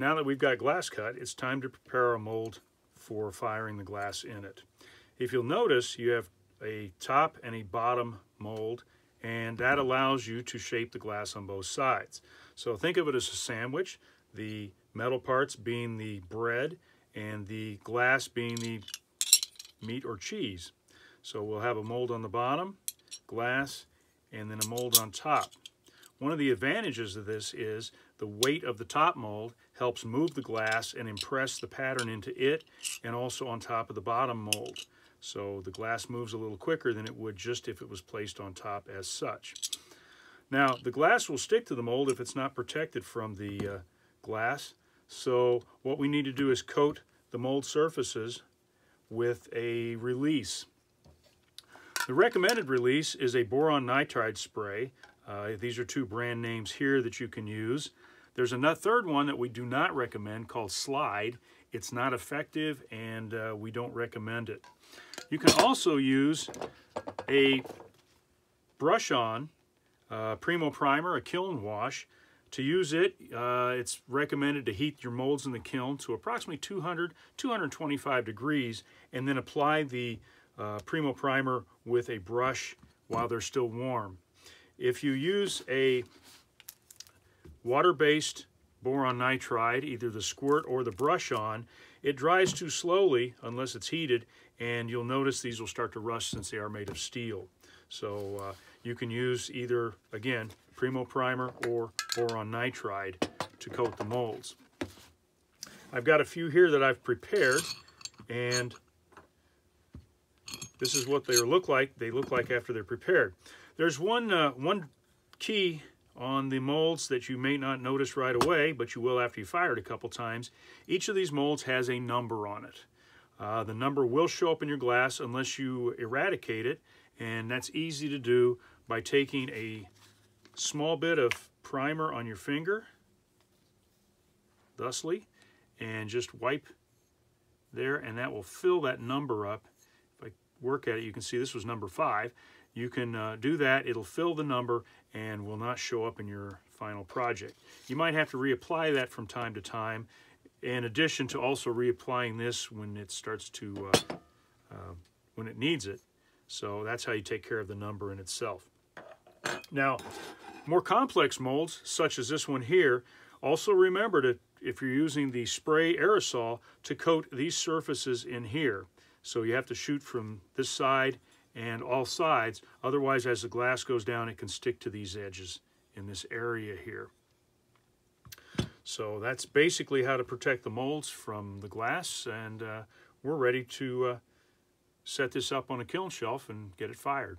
Now that we've got glass cut, it's time to prepare a mold for firing the glass in it. If you'll notice, you have a top and a bottom mold, and that allows you to shape the glass on both sides. So think of it as a sandwich, the metal parts being the bread and the glass being the meat or cheese. So we'll have a mold on the bottom, glass, and then a mold on top. One of the advantages of this is the weight of the top mold helps move the glass and impress the pattern into it and also on top of the bottom mold. So the glass moves a little quicker than it would just if it was placed on top as such. Now, the glass will stick to the mold if it's not protected from the glass. So what we need to do is coat the mold surfaces with a release. The recommended release is a boron nitride spray. These are two brand names here that you can use. There's a third one that we do not recommend called Slide. It's not effective and we don't recommend it. You can also use a brush-on Primo Primer, a kiln wash. To use it, it's recommended to heat your molds in the kiln to approximately 225 degrees and then apply the Primo Primer with a brush while they're still warm. If you use a water-based boron nitride, either the squirt or the brush-on, it dries too slowly unless it's heated, and you'll notice these will start to rust since they are made of steel. So you can use either, again, Primo Primer or boron nitride to coat the molds. I've got a few here that I've prepared, and this is what they look like. They look like after they're prepared. There's one key on the molds that you may not notice right away, but you will after you fire it a couple times. Each of these molds has a number on it. The number will show up in your glass unless you eradicate it, and that's easy to do by taking a small bit of primer on your finger, thusly, and just wipe there, and that will fill that number up. If I work at it, you can see this was number 5. You can do that, it'll fill the number and will not show up in your final project. You might have to reapply that from time to time, in addition to also reapplying this when it starts to, when it needs it. So that's how you take care of the number in itself. Now, more complex molds, such as this one here, also remember to, if you're using the spray aerosol, to coat these surfaces in here. So you have to shoot from this side and all sides, otherwise as the glass goes down it can stick to these edges in this area here. So that's basically how to protect the molds from the glass, and we're ready to set this up on a kiln shelf and get it fired.